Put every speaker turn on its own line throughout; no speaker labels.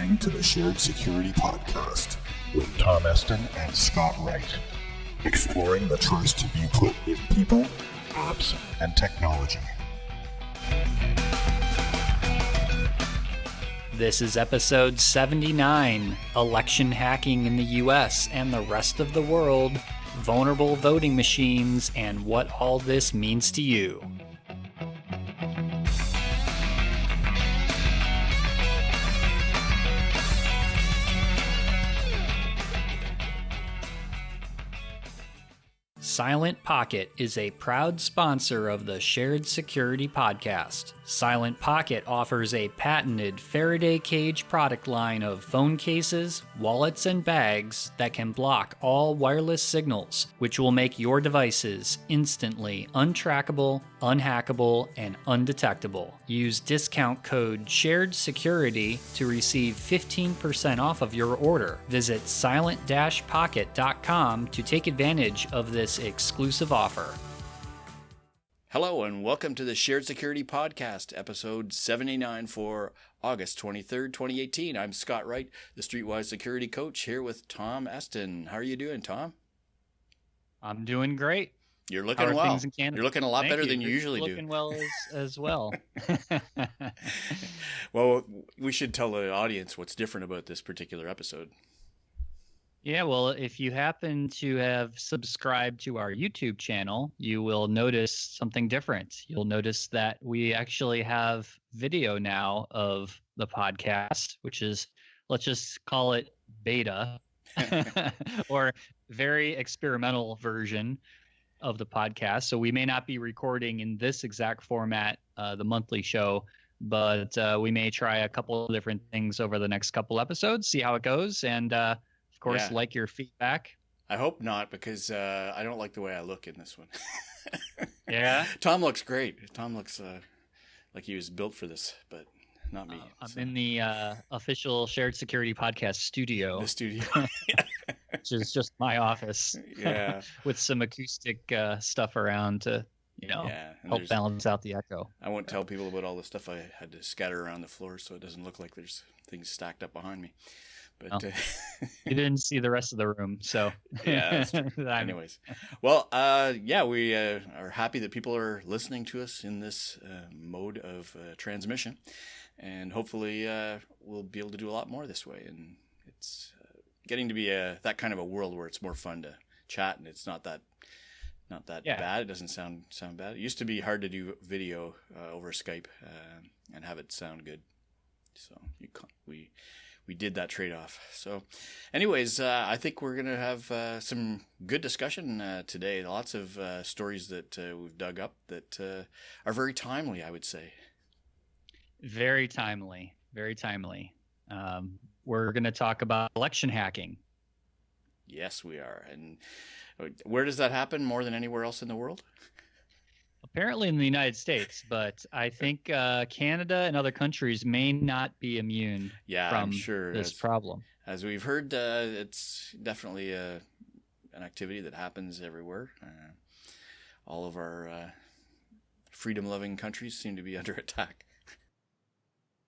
listening to the Shared Security Podcast with Tom Eston and Scott Wright, exploring the trust you put in people, apps, and technology.
This is episode 79, Election Hacking in the US and the Rest of the World, Vulnerable Voting Machines, and what all this means to you. Silent Pocket is a proud sponsor of the Shared Security Podcast. Silent Pocket offers a patented Faraday cage product line of phone cases, wallets, and bags that can block all wireless signals, which will make your devices instantly untrackable, unhackable, and undetectable. Use discount code SHAREDSECURITY to receive 15% off of your order. Visit silent-pocket.com to take advantage of this exclusive offer.
Hello and welcome to the Shared Security Podcast, episode 79 for August 23rd, 2018. I'm Scott Wright, the Streetwise Security Coach, here with Tom Eston. How are you doing, Tom?
I'm doing great.
You're looking well.
Things in Canada?
You're looking a lot better than you usually do.
Looking well as well.
Well, we should tell the audience what's different about this particular episode.
Yeah, well, if you happen to have subscribed to our YouTube channel, you will notice something different. You'll notice that we actually have video now of the podcast, which is, let's just call it beta or very experimental version of the podcast. So we may not be recording in this exact format, the monthly show, but we may try a couple of different things over the next couple episodes, see how it goes, and of course, like your feedback.
I hope not, because I don't like the way I look in this one.
Yeah?
Tom looks great. Tom looks like he was built for this, but not me.
I'm in the official Shared Security Podcast studio.
The studio.
Which is just my office.
Yeah.
With some acoustic stuff around to, help balance out the echo.
I won't tell people about all the stuff I had to scatter around the floor so it doesn't look like there's things stacked up behind me. But
you didn't see the rest of the room, so
yeah. That's true. Anyways, well, we are happy that people are listening to us in this mode of transmission, and hopefully we'll be able to do a lot more this way. And it's getting to be that kind of a world where it's more fun to chat, and it's not that bad. It doesn't sound bad. It used to be hard to do video over Skype and have it sound good, so we did that trade-off. So anyways, I think we're going to have some good discussion today. Lots of stories that we've dug up that are very timely, I would say.
Very timely. Very timely. We're going to talk about election hacking.
Yes, we are. And where does that happen more than anywhere else in the world?
Apparently in the United States, but I think Canada and other countries may not be immune from this problem.
As we've heard, it's definitely an activity that happens everywhere. All of our freedom-loving countries seem to be under attack.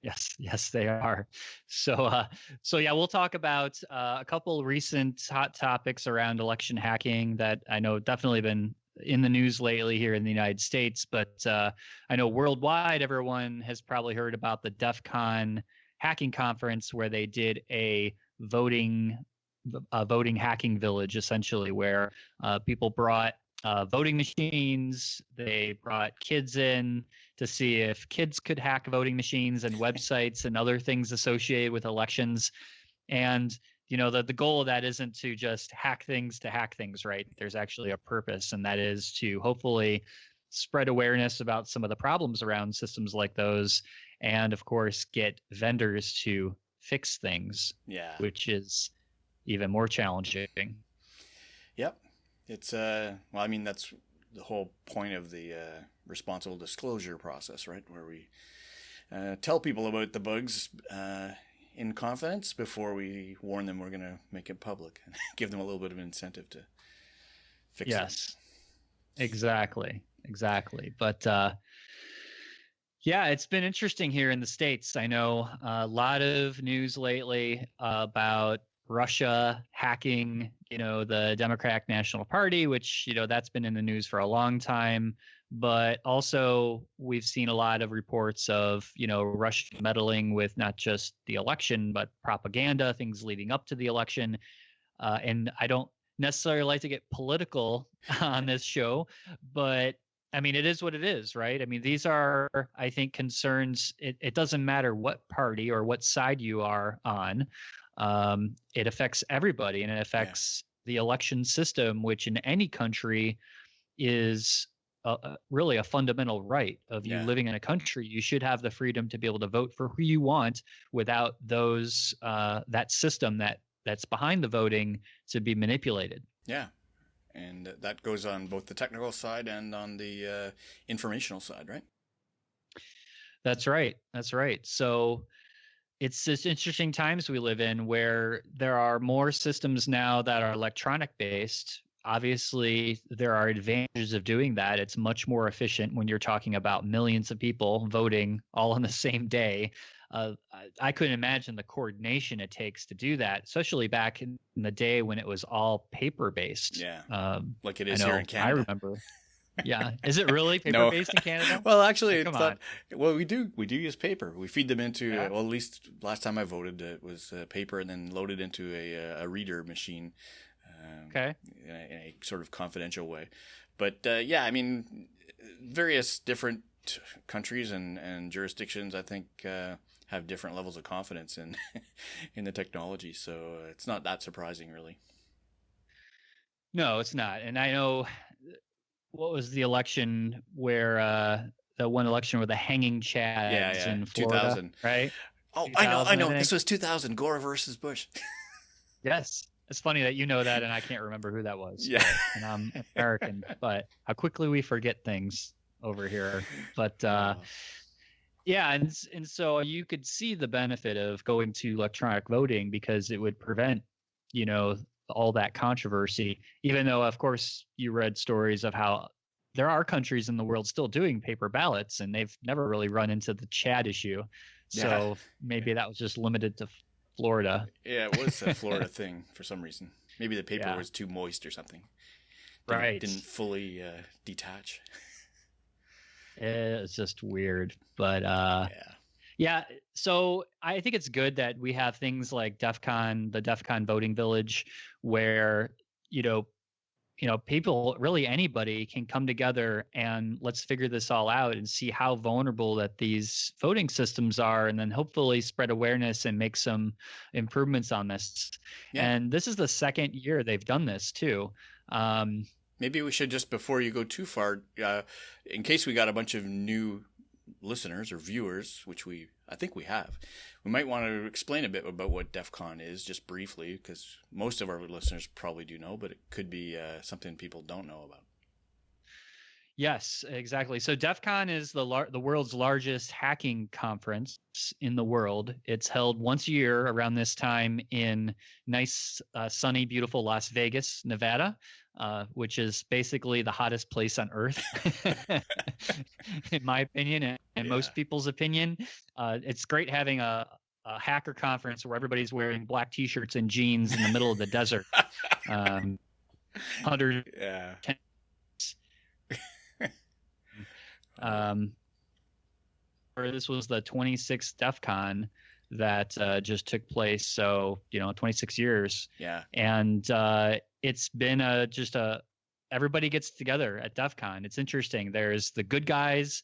Yes, they are. So yeah, we'll talk about a couple recent hot topics around election hacking that I know definitely been in the news lately here in the United States, but I know worldwide everyone has probably heard about the DEF CON hacking conference where they did a voting hacking village, essentially, where people brought voting machines. They brought kids in to see if kids could hack voting machines and websites and other things associated with elections. And the goal of that isn't to just hack things, right? There's actually a purpose, and that is to hopefully spread awareness about some of the problems around systems like those, and of course get vendors to fix things, which is even more challenging.
Yep. It's that's the whole point of the responsible disclosure process, right? Where we tell people about the bugs in confidence before we warn them we're going to make it public and give them a little bit of an incentive to fix it.
Yes, exactly. But Yeah, it's been interesting here in the States. I know a lot of news lately about Russia hacking, the Democratic National Party, which, that's been in the news for a long time. But also, we've seen a lot of reports of, Russia meddling with not just the election, but propaganda, things leading up to the election. And I don't necessarily like to get political on this show, but I mean, it is what it is, right? I mean, these are, I think, concerns. It doesn't matter what party or what side you are on. It affects everybody, and it affects the election system, which in any country is really a fundamental right of you living in a country. You should have the freedom to be able to vote for who you want without that system that's behind the voting to be manipulated.
Yeah. And that goes on both the technical side and on the informational side, right?
That's right. That's right. So it's just interesting times we live in where there are more systems now that are electronic based. Obviously, there are advantages of doing that. It's much more efficient when you're talking about millions of people voting all on the same day. I couldn't imagine the coordination it takes to do that, especially back in the day when it was all paper based.
Yeah, like it is here in Canada.
I remember. Yeah, is it really paper based in Canada?
Well, actually,
come on.
Well, we do use paper. We feed them into well, at least last time I voted, it was paper, and then loaded into a reader machine.
Okay.
In a sort of confidential way, but yeah, I mean, various different countries and jurisdictions, I think, have different levels of confidence in in the technology. So it's not that surprising, really.
No, it's not. And I know what was the election where the one election where the hanging chads in Florida,
2000,
right?
Oh, I know. This was 2000, Gore versus Bush.
Yes. It's funny that you know that and I can't remember who that was.
Yeah.
And I'm American, but how quickly we forget things over here. But yeah, and so you could see the benefit of going to electronic voting because it would prevent, all that controversy, even though, of course, you read stories of how there are countries in the world still doing paper ballots and they've never really run into the Chad issue. So maybe that was just limited to Florida.
Yeah, it was a Florida thing for some reason. Maybe the paper was too moist or something. Didn't fully detach.
It's just weird. But yeah. So I think it's good that we have things like the DEF CON voting village, where, people, really anybody can come together and let's figure this all out and see how vulnerable that these voting systems are, and then hopefully spread awareness and make some improvements on this. Yeah. And this is the second year they've done this too.
Maybe we should just, before you go too far, in case we got a bunch of new listeners or viewers, which I think we have, we might want to explain a bit about what DEF CON is, just briefly, because most of our listeners probably do know, but it could be something people don't know about.
Yes, exactly. So DEF CON is the world's largest hacking conference in the world. It's held once a year around this time in nice, sunny, beautiful Las Vegas, Nevada, which is basically the hottest place on earth, in my opinion, and most people's opinion. It's great having a hacker conference where everybody's wearing black T-shirts and jeans in the middle of the desert. 110. This was the 26th DEF CON that just took place. So, 26 years.
Yeah.
And it's been everybody gets together at DEF CON. It's interesting. There's the good guys.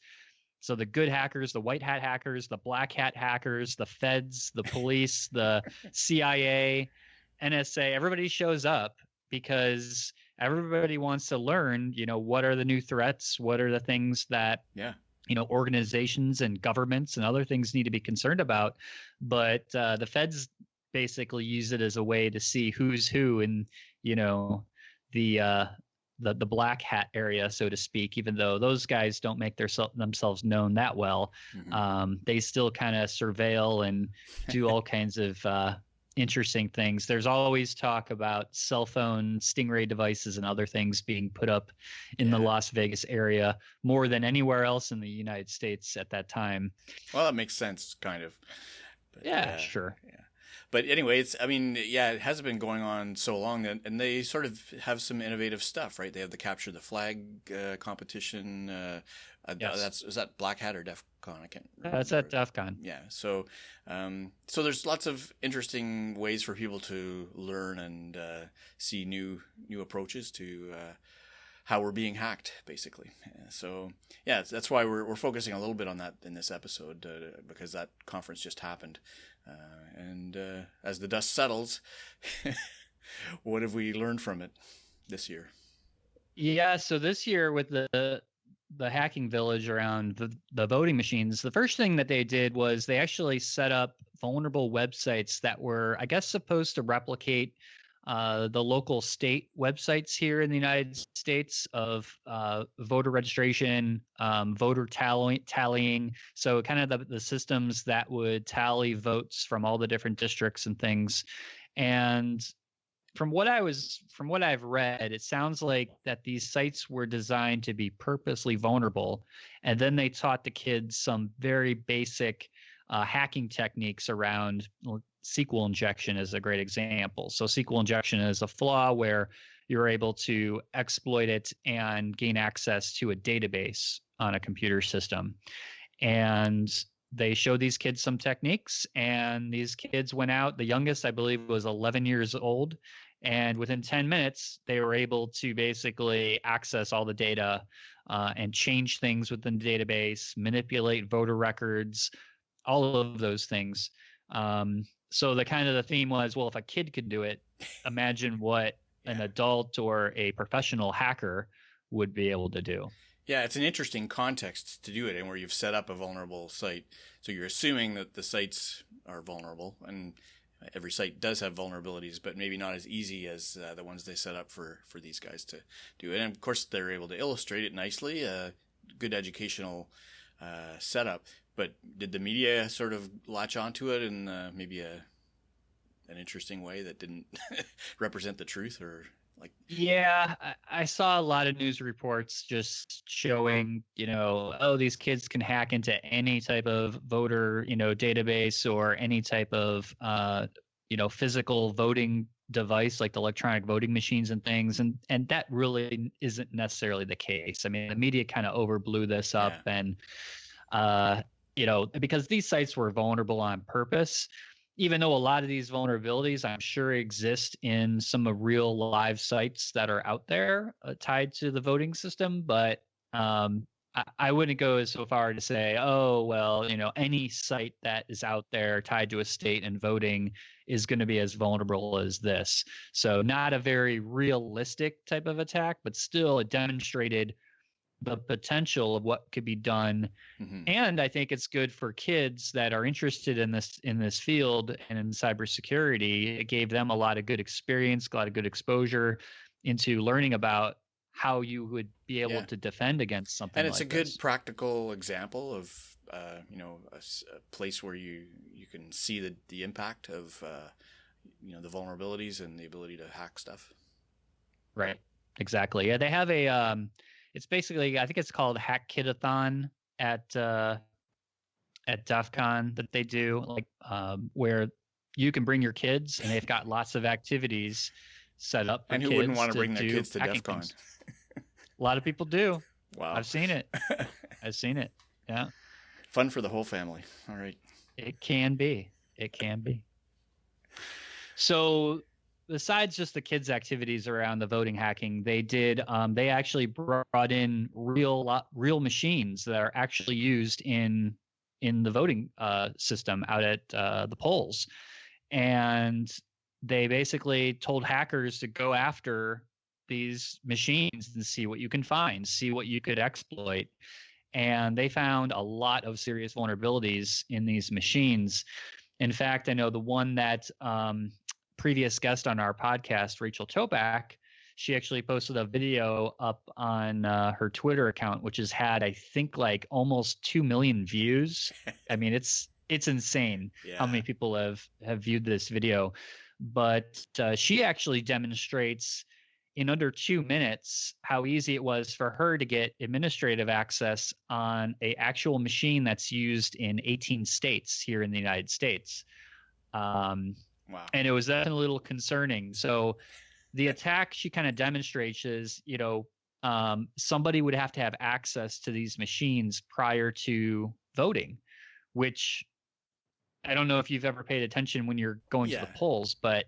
So the good hackers, the white hat hackers, the black hat hackers, the feds, the police, the CIA, NSA, everybody shows up because everybody wants to learn, what are the new threats? What are the things that, organizations and governments and other things need to be concerned about? But the feds basically use it as a way to see who's who in, the black hat area, so to speak, even though those guys don't make themselves known that well. Mm-hmm. They still kind of surveil and do all kinds of interesting things. There's always talk about cell phone stingray devices and other things being put up in the Las Vegas area more than anywhere else in the United States at that time.
Well, that makes sense, kind of. But,
yeah, sure.
Yeah. But anyway, it hasn't been going on so long, and they sort of have some innovative stuff, right? They have the capture the flag competition.
Yes.
Is that Black Hat or DEF CON? I can't remember.
That's at DEF CON.
Yeah. So there's lots of interesting ways for people to learn and see new approaches to how we're being hacked, basically. So yeah, that's why we're focusing a little bit on that in this episode, because that conference just happened. And as the dust settles, what have we learned from it this year?
Yeah, so this year with the hacking village around the voting machines, the first thing that they did was they actually set up vulnerable websites that were, I guess, supposed to replicate the local state websites here in the United States of voter registration, voter tallying. So kind of the systems that would tally votes from all the different districts and things. And from what I've read, it sounds like that these sites were designed to be purposely vulnerable. And then they taught the kids some very basic hacking techniques around SQL injection is a great example. So SQL injection is a flaw where you're able to exploit it and gain access to a database on a computer system. And they showed these kids some techniques, and these kids went out. The youngest, I believe, was 11 years old. And within 10 minutes, they were able to basically access all the data and change things within the database, manipulate voter records, all of those things. So the theme was, well, if a kid could do it, imagine what an adult or a professional hacker would be able to do.
Yeah, it's an interesting context to do it in, where you've set up a vulnerable site. So you're assuming that the sites are vulnerable, and every site does have vulnerabilities, but maybe not as easy as the ones they set up for these guys to do it. And of course, they're able to illustrate it nicely, good educational setup. But did the media sort of latch onto it in maybe an interesting way that didn't represent the truth, or like?
Yeah, I saw a lot of news reports just showing, these kids can hack into any type of voter, database or any type of, physical voting device like the electronic voting machines and things. And that really isn't necessarily the case. I mean, the media kind of overblew this up and, because these sites were vulnerable on purpose, even though a lot of these vulnerabilities, I'm sure, exist in some of real live sites that are out there tied to the voting system. But I wouldn't go so far to say, oh, well, any site that is out there tied to a state and voting is going to be as vulnerable as this. So not a very realistic type of attack, but still it demonstrated the potential of what could be done. Mm-hmm. And I think it's good for kids that are interested in this field and in cybersecurity. It gave them a lot of good experience, a lot of good exposure into learning about how you would be able to defend against something.
And it's
like
a good
this.
practical example of a place where you can see the impact of the vulnerabilities and the ability to hack stuff.
Right. Exactly. Yeah, they have a it's basically, I think it's called Hack Kitathon at DEF CON that they do, like where you can bring your kids, and they've got lots of activities set up for
and who
kids
wouldn't want to bring their kids to DEF CON?
A lot of people do.
Wow.
I've seen it. Yeah.
Fun for the whole family. All right.
It can be. So besides just the kids' activities around the voting hacking, they actually brought in real machines that are actually used in the voting system out at the polls. And they basically told hackers to go after these machines and see what you can find, see what you could exploit. And they found a lot of serious vulnerabilities in these machines. In fact, I know the one that previous guest on our podcast, Rachel Topak, she actually posted a video up on her Twitter account, which has had, I think, like almost 2 million views. I mean, it's it's insane
Yeah.
how many people have viewed this video. But she actually demonstrates in under 2 minutes how easy it was for her to get administrative access on a actual machine that's used in 18 states here in the United States.
Wow.
And it was definitely a little concerning. So the attack she kind of demonstrates is, somebody would have to have access to these machines prior to voting, which I don't know if you've ever paid attention when you're going to the polls, but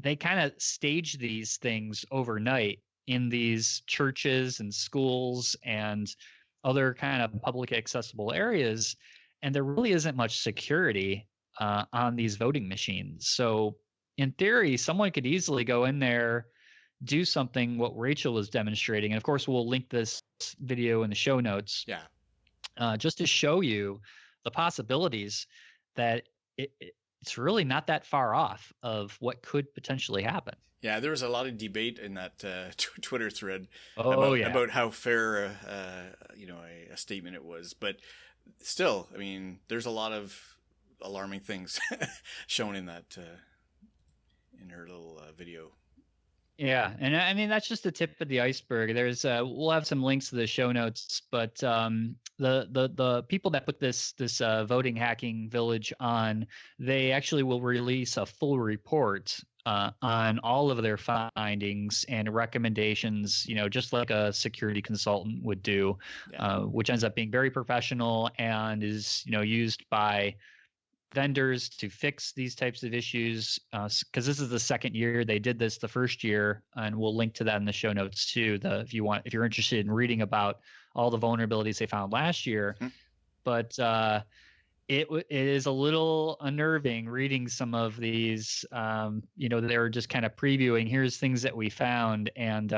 they kind of stage these things overnight in these churches and schools and other kind of public accessible areas. And there really isn't much security on these voting machines. So in theory, someone could easily go in there, do something what Rachel is demonstrating. And of course, we'll link this video in the show notes.
Yeah.
Just to show you the possibilities that it's really not that far off of what could potentially happen.
Yeah, there was a lot of debate in that Twitter thread about how fair, a statement it was. But still, I mean, there's a lot of alarming things shown in that in her little video.
Yeah, and I mean that's just the tip of the iceberg. There's we'll have some links to the show notes, but the people that put this voting hacking village on, they actually will release a full report on all of their findings and recommendations, just like a security consultant would do, which ends up being very professional and is used by vendors to fix these types of issues, because this is the second year they did this. The first year, and we'll link to that in the show notes too, if you're interested in reading about all the vulnerabilities they found last year. But it is a little unnerving reading some of these. They were just kind of previewing, here's things that we found, and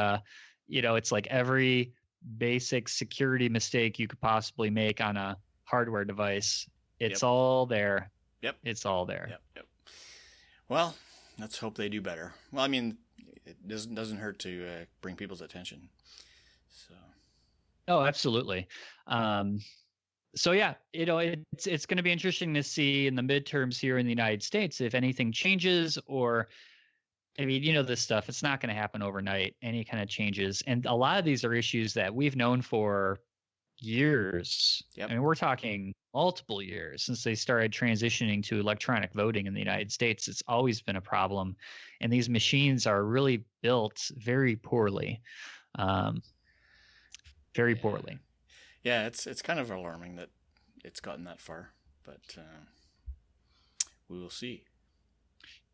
it's like every basic security mistake you could possibly make on a hardware device, it's all there.
Yep.
It's all there.
Yep. Well, let's hope they do better. Well, I mean, it doesn't hurt to bring people's attention. So.
Oh, absolutely. So yeah, it's going to be interesting to see in the midterms here in the United States if anything changes, or I mean, this stuff, it's not going to happen overnight, any kind of changes. And a lot of these are issues that we've known for years.
Yep.
I mean, we're talking multiple years since they started transitioning to electronic voting in the United States. It's always been a problem, and these machines are really built very poorly, poorly.
Yeah, it's kind of alarming that it's gotten that far, but we will see.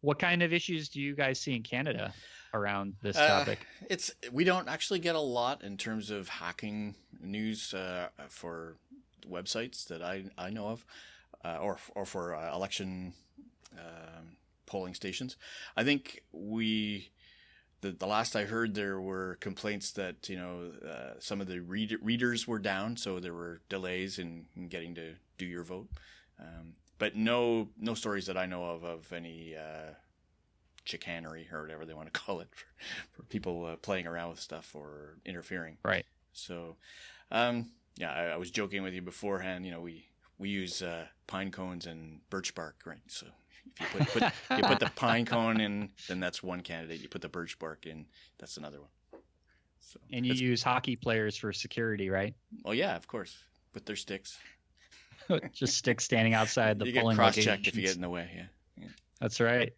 What kind of issues do you guys see in Canada around this topic?
We don't actually get a lot in terms of hacking news for websites that I know of, or for election polling stations. I think the last I heard, there were complaints that some of the readers were down, so there were delays in getting to do your vote. But no stories that I know of any chicanery or whatever they want to call it for people playing around with stuff or interfering.
Right.
So, I was joking with you beforehand. We use pine cones and birch bark, right? So if you put the pine cone in, then that's one candidate. You put the birch bark in, that's another one. So,
and you use hockey players for security, right?
Oh yeah, of course, with their sticks.
Just sticks standing outside the
you
polling
get cross-checked
locations.
if you get in the way. Yeah.
That's right.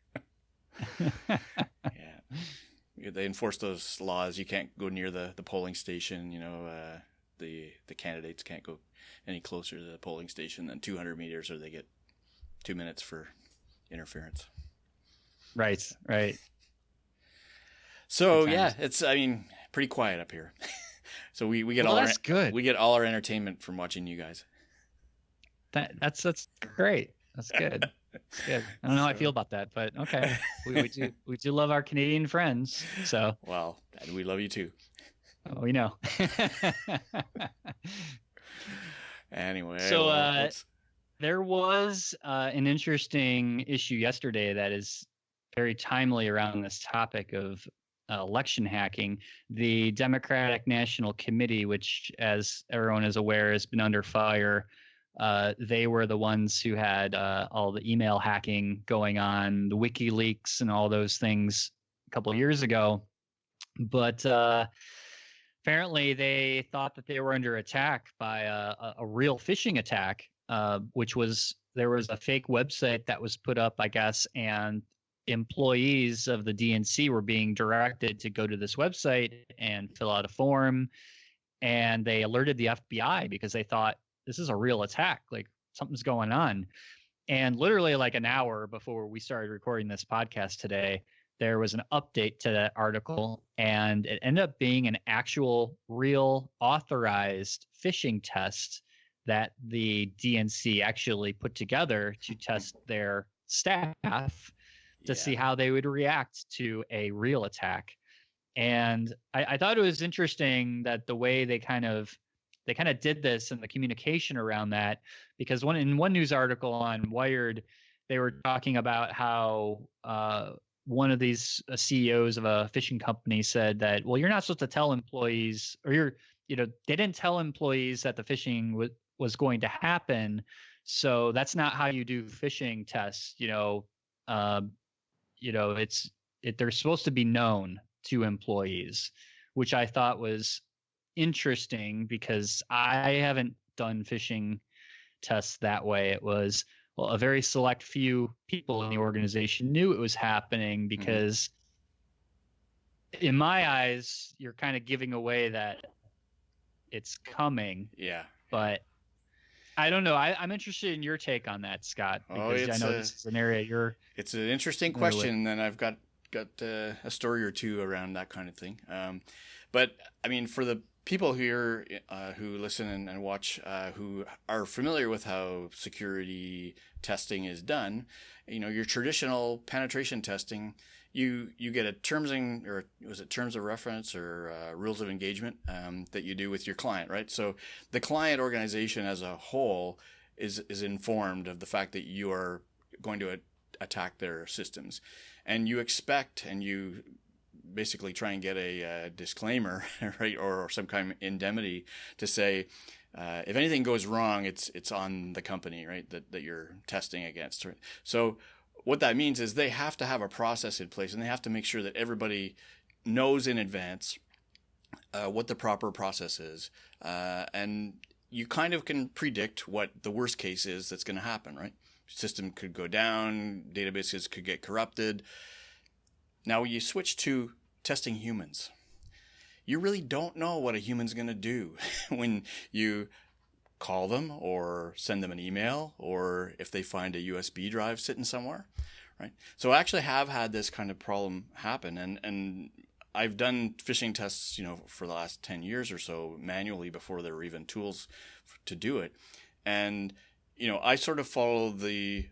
Yeah, they enforce those laws. You can't go near the polling station. The candidates can't go any closer to the polling station than 200 meters, or they get 2 minutes for interference.
Right.
So yeah, it's pretty quiet up here. So we get
that's good.
We get all our entertainment from watching you guys.
That's great. That's good. That's good. I don't know how I feel about that, but okay. We do love our Canadian friends. So
well, and we love you too.
Oh, we know.
Anyway,
so there was an interesting issue yesterday that is very timely around this topic of election hacking. The Democratic National Committee, which, as everyone is aware, has been under fire They were the ones who had all the email hacking going on, the WikiLeaks and all those things a couple of years ago. But apparently they thought that they were under attack by a real phishing attack, which was there was a fake website that was put up, I guess, and employees of the DNC were being directed to go to this website and fill out a form. And they alerted the FBI because they thought this is a real attack, like something's going on. And literally like an hour before we started recording this podcast today, there was an update to that article, and it ended up being an actual real authorized phishing test that the DNC actually put together to test their staff to see how they would react to a real attack. And I thought it was interesting that the way they kind of did this and the communication around that, because in one news article on Wired, they were talking about how one of these CEOs of a phishing company said that, well, you're not supposed to tell employees, or they didn't tell employees that the phishing was going to happen. So that's not how you do phishing tests. They're supposed to be known to employees, which I thought was interesting because I haven't done phishing tests that way. It was, well, a very select few people in the organization knew it was happening because in my eyes, you're kind of giving away that it's coming.
Yeah.
But I don't know. I'm interested in your take on that, Scott, because I know this is an area
it's an interesting question, and I've got a story or two around that kind of thing. But I mean, for the people here who listen and watch, who are familiar with how security testing is done, your traditional penetration testing, you get a terms of reference or rules of engagement that you do with your client, right? So the client organization as a whole is informed of the fact that you are going to attack their systems, and you expect, and you basically try and get a disclaimer, right, or some kind of indemnity to say, if anything goes wrong, it's on the company, right, that you're testing against, right? So what that means is they have to have a process in place, and they have to make sure that everybody knows in advance what the proper process is, and you kind of can predict what the worst case is that's going to happen, right? System could go down, databases could get corrupted. Now, when you switch to testing humans, you really don't know what a human's going to do when you call them or send them an email, or if they find a USB drive sitting somewhere, right? So I actually have had this kind of problem happen, and I've done phishing tests, for the last 10 years or so manually before there were even tools to do it. And, I sort of follow the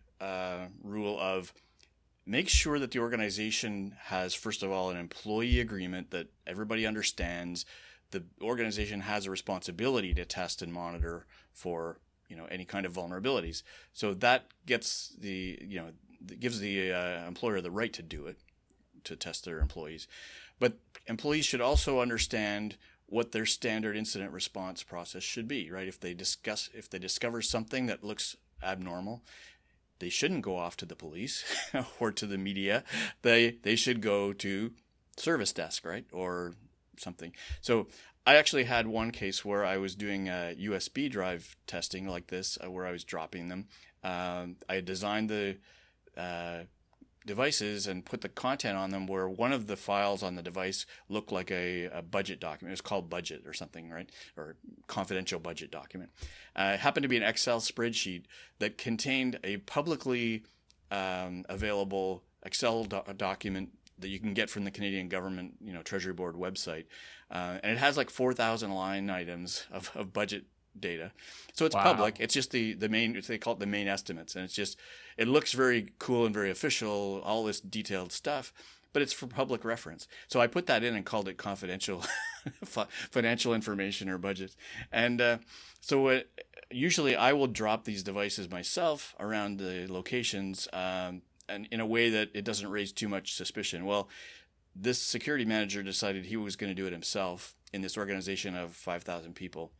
rule of make sure that the organization has, first of all, an employee agreement that everybody understands. The organization has a responsibility to test and monitor for, any kind of vulnerabilities. So that gives the employer the right to do it, to test their employees. But employees should also understand what their standard incident response process should be, right? If they discover something that looks abnormal, they shouldn't go off to the police or to the media. They should go to service desk, right? Or something. So I actually had one case where I was doing USB drive testing like this, where I was dropping them. I had designed the devices and put the content on them where one of the files on the device looked like a budget document. It was called budget or something, right? Or confidential budget document. It happened to be an Excel spreadsheet that contained a publicly available Excel document that you can get from the Canadian government, Treasury Board website. And it has like 4,000 line items of budget data. So it's public. It's just the main, they call it the main estimates. And it looks very cool and very official, all this detailed stuff, but it's for public reference. So I put that in and called it confidential financial information or budget. And usually I will drop these devices myself around the locations, and in a way that it doesn't raise too much suspicion. Well, this security manager decided he was going to do it himself in this organization of 5,000 people.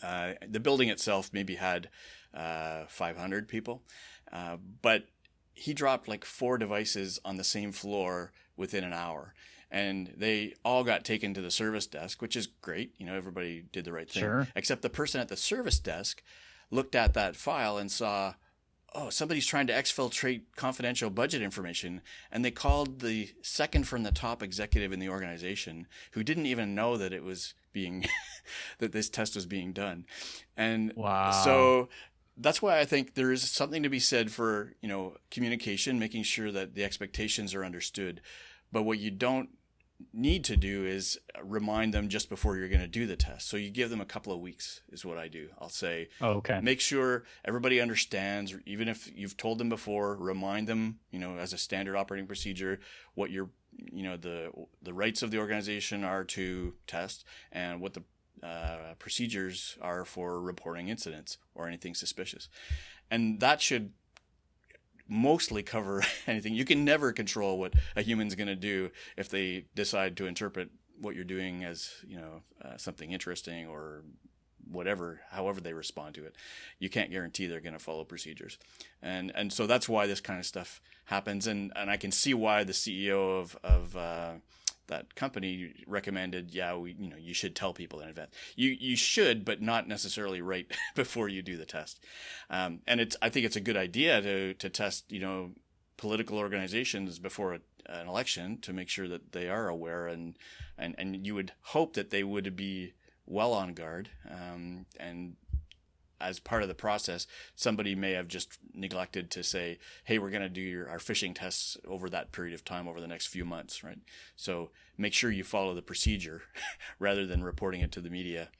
The building itself maybe had 500 people. But he dropped like 4 devices on the same floor within an hour. And they all got taken to the service desk, which is great. You know, everybody did the right thing.
Sure.
Except the person at the service desk looked at that file and saw, oh, somebody's trying to exfiltrate confidential budget information. And they called the second from the top executive in the organization, who didn't even know that it was being, that this test was being done. And
Wow.
So that's why I think there is something to be said for, you know, communication, making sure that the expectations are understood. But what you don't need to do is remind them just before you're going to do the test. So you give them a couple of weeks is what I do. I'll say, make sure everybody understands, even if you've told them before, remind them, you know, as a standard operating procedure, what your, you know, the rights of the organization are to test and what the procedures are for reporting incidents or anything suspicious. And that should mostly cover anything. You can never control what a human's going to do if they decide to interpret what you're doing as, you know, something interesting or whatever, however they respond to it. You can't guarantee they're going to follow procedures. And so that's why this kind of stuff happens. And I can see why the CEO of that company recommended, you should tell people in advance. You should, but not necessarily right before you do the test. And I think it's a good idea to test, you know, political organizations before an election to make sure that they are aware, and you would hope that they would be well on guard. And as part of the process, somebody may have just neglected to say, hey, we're going to do our phishing tests over that period of time over the next few months, right? So make sure you follow the procedure rather than reporting it to the media.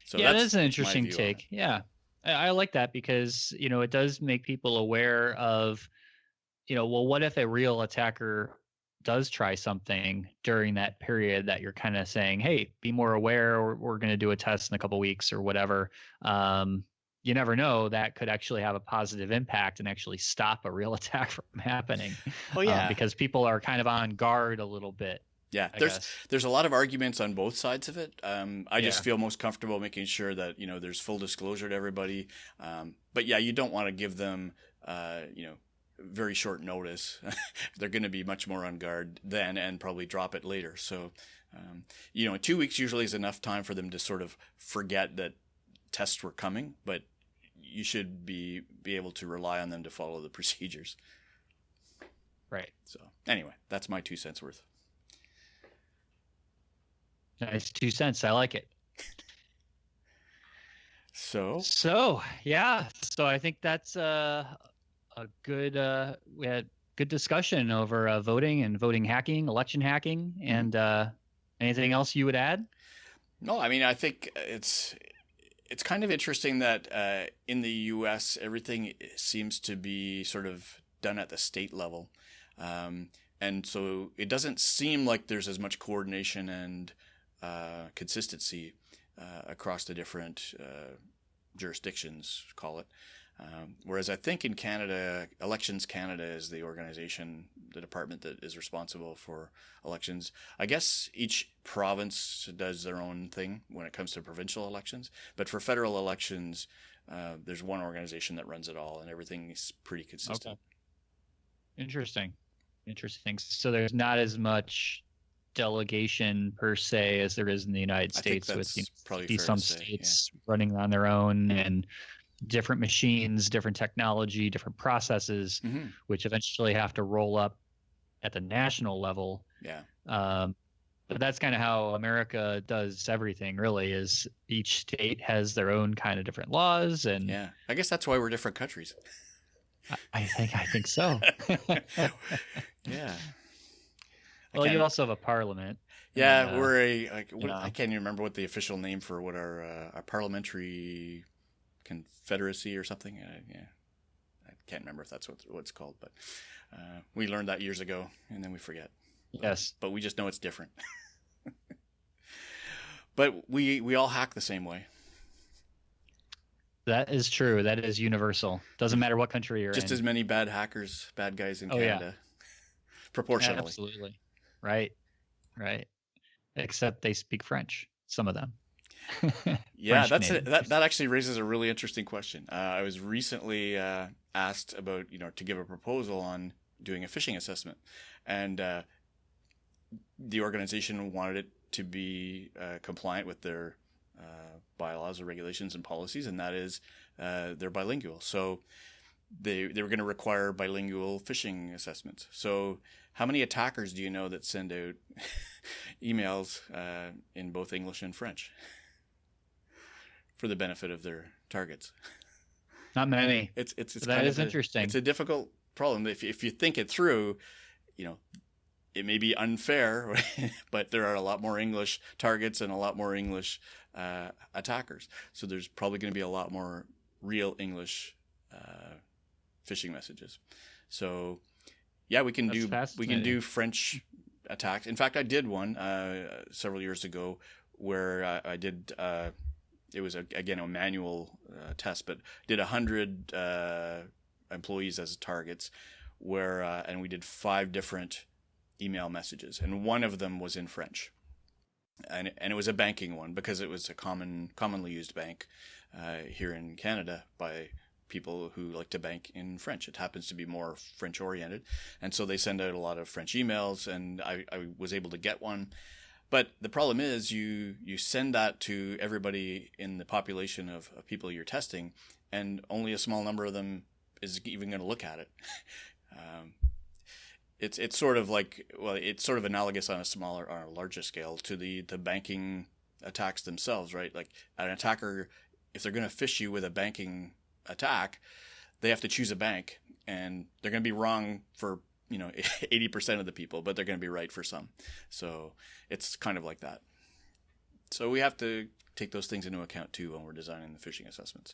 So
yeah, that's an interesting take. Yeah, I like that because, you know, it does make people aware of, you know, well, what if a real attacker does try something during that period that you're kind of saying, hey, be more aware, or we're going to do a test in a couple of weeks or whatever. You never know, that could actually have a positive impact and actually stop a real attack from happening.
Oh yeah.
Because people are kind of on guard a little bit.
Yeah, there's a lot of arguments on both sides of it. I just feel most comfortable making sure that, you know, there's full disclosure to everybody. But yeah, you don't want to give them, you know, very short notice. They're going to be much more on guard then and probably drop it later. So, you know, 2 weeks usually is enough time for them to sort of forget that tests were coming, but you should be able to rely on them to follow the procedures.
Right.
So anyway, that's my 2 cents worth.
Nice 2 cents. I like it.
So
yeah. So I think that's a good we had good discussion over voting and voting hacking, election hacking, and anything else you would add?
No, I mean, I think it's kind of interesting that in the U.S. everything seems to be sort of done at the state level, and so it doesn't seem like there's as much coordination and consistency across the different jurisdictions, call it. Whereas I think in Canada, Elections Canada is the organization, the department that is responsible for elections. I guess each province does their own thing when it comes to provincial elections. But for federal elections, there's one organization that runs it all, and everything is pretty consistent.
Okay. Interesting. So there's not as much delegation per se as there is in the United States, with probably some states running on their own and different machines, different technology, different processes, which eventually have to roll up at the national level.
Yeah.
But that's kind of how America does everything, really, is each state has their own kind of different laws. And
yeah, I guess that's why we're different countries.
I think so.
Yeah.
Well, you also have a parliament.
Yeah, and, we're I can't even remember what the official name for what our parliamentary confederacy or something. Yeah, I can't remember if that's what it's called, but we learned that years ago, and then we forget.
Yes,
but we just know it's different. But we all hack the same way.
That is true. That is universal. Doesn't matter what country you're in.
Just as many bad guys in Canada, proportionally.
Absolutely. Right. Except they speak French. Some of them.
Yeah,
French
that actually raises a really interesting question. I was recently asked about, to give a proposal on doing a phishing assessment, and the organization wanted it to be compliant with their bylaws or regulations and policies, and that is they're bilingual. So they were going to require bilingual phishing assessments. So how many attackers do you know that send out emails in both English and French for the benefit of their targets?
Not many.
It's
that
kind
is
of
interesting.
It's a difficult problem. If you think it through, it may be unfair, but there are a lot more English targets and a lot more English attackers. So there's probably going to be a lot more real English phishing messages. So yeah, we can do French attacks. In fact, I did one several years ago where I did. It was again a manual test, but did 100 employees as targets, where and we did 5 different email messages, and one of them was in French, and it was a banking one because it was a commonly used bank here in Canada by people who like to bank in French. It happens to be more French oriented, and so they send out a lot of French emails, and I was able to get one. But the problem is you send that to everybody in the population of people you're testing, and only a small number of them is even going to look at it. It's sort of like, well, it's sort of analogous on a larger scale to the banking attacks themselves, right? Like an attacker, if they're going to phish you with a banking attack, they have to choose a bank, and they're going to be wrong for 80% of the people, but they're going to be right for some. So it's kind of like that. So we have to take those things into account too when we're designing the phishing assessments.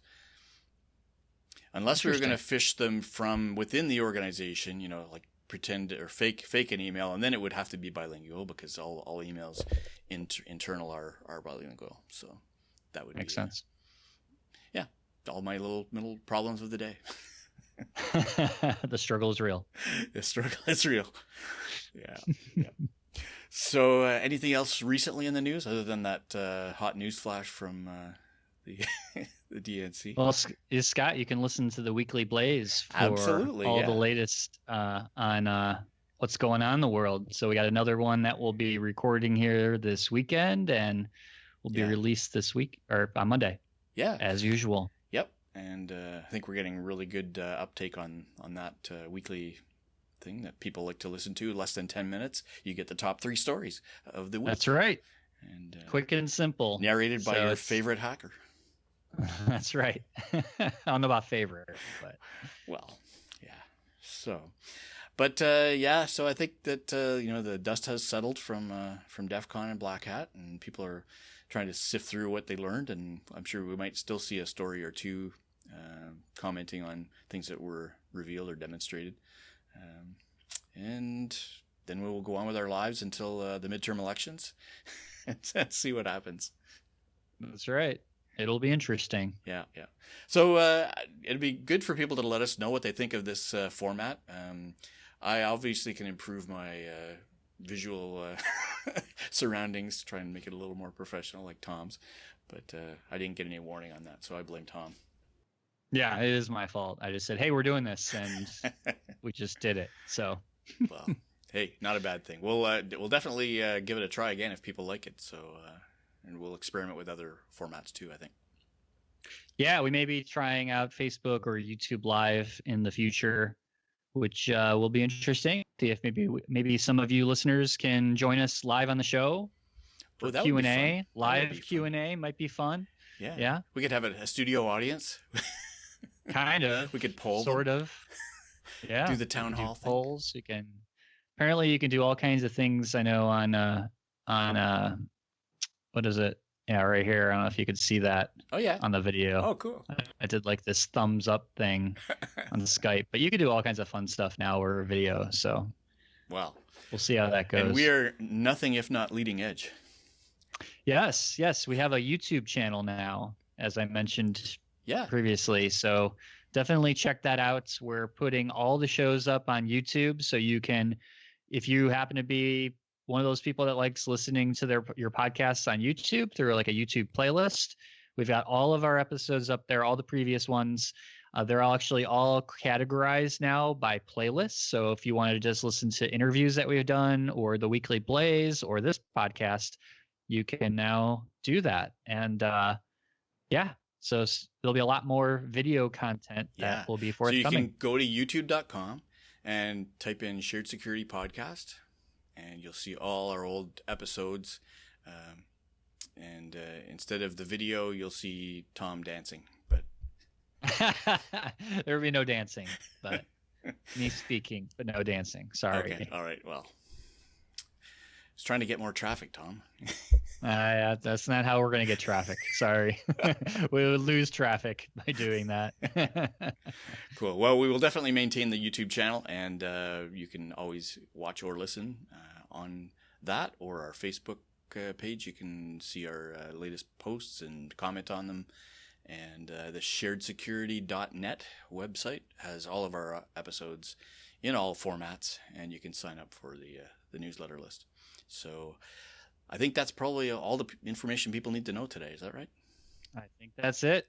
Unless we were going to phish them from within the organization, like pretend or fake an email, and then it would have to be bilingual because all emails internal are bilingual. So that would
make sense.
Yeah, all my little problems of the day.
The struggle is real.
The struggle is real. Yeah. So, anything else recently in the news other than that hot news flash from the the DNC?
Well, Scott, you can listen to the Weekly Blaze for
Absolutely,
all the latest on what's going on in the world. So we got another one that we'll be recording here this weekend, and will be released this week or on Monday.
Yeah,
as usual.
Yep. And I think we're getting really good uptake on that weekly thing that people like to listen to. Less than 10 minutes, you get the top 3 stories of the week.
That's right.
And
quick and simple.
Narrated by your favorite hacker.
That's right. I don't know about favorite, but
well, yeah. So, but so I think that the dust has settled from DEF CON and Black Hat, and people are trying to sift through what they learned, and I'm sure we might still see a story or two commenting on things that were revealed or demonstrated. And then we will go on with our lives until the midterm elections and see what happens.
That's right. It'll be interesting.
Yeah. So it'd be good for people to let us know what they think of this format. I obviously can improve my visual surroundings, try and make it a little more professional like Tom's, but I didn't get any warning on that, so I blame Tom.
Yeah, it is my fault. I just said, hey, we're doing this, and we just did it. So
well, hey, not a bad thing. We'll definitely give it a try again if people like it. So and we'll experiment with other formats too, I think.
Yeah, we may be trying out Facebook or YouTube Live in the future, which will be interesting. See if maybe some of you listeners can join us live on the show for Q&A. Live Q&A might be fun. Yeah.
We could have a studio audience.
Kind of.
We could poll
sort
them.
of. Yeah.
Do the town hall thing.
Polls. You can do all kinds of things. I know on what is it? Yeah, right here. I don't know if you could see that.
Oh yeah.
On the video.
Oh, cool.
I did like this thumbs up thing on Skype, but you could do all kinds of fun stuff now or video. So,
well,
we'll see how that goes.
And we are nothing if not leading edge.
Yes. We have a YouTube channel now, as I mentioned previously. So definitely check that out. We're putting all the shows up on YouTube, so you can, if you happen to be one of those people that likes listening to your podcasts on YouTube through like a YouTube playlist, we've got all of our episodes up there, all the previous ones. They're actually all categorized now by playlists. So if you wanted to just listen to interviews that we've done or the Weekly Blaze or this podcast, you can now do that. And so there'll be a lot more video content that will be forthcoming.
So you can go to youtube.com and type in Shared Security Podcast, and you'll see all our old episodes. And instead of the video, you'll see Tom dancing. But
there will be no dancing, but me speaking, but no dancing. Sorry.
Okay. All right. Well, I was trying to get more traffic, Tom.
That's not how we're going to get traffic. Sorry. We would lose traffic by doing that.
Cool. Well, we will definitely maintain the YouTube channel, and you can always watch or listen on that or our Facebook page. You can see our latest posts and comment on them. And the sharedsecurity.net website has all of our episodes in all formats, and you can sign up for the newsletter list. So I think that's probably all the information people need to know today. Is that right?
I think that's it.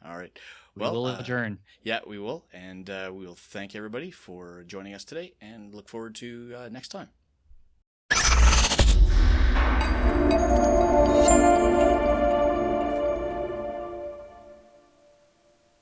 All right.
Well, we will adjourn.
Yeah, we will. And we will thank everybody for joining us today and look forward to next time.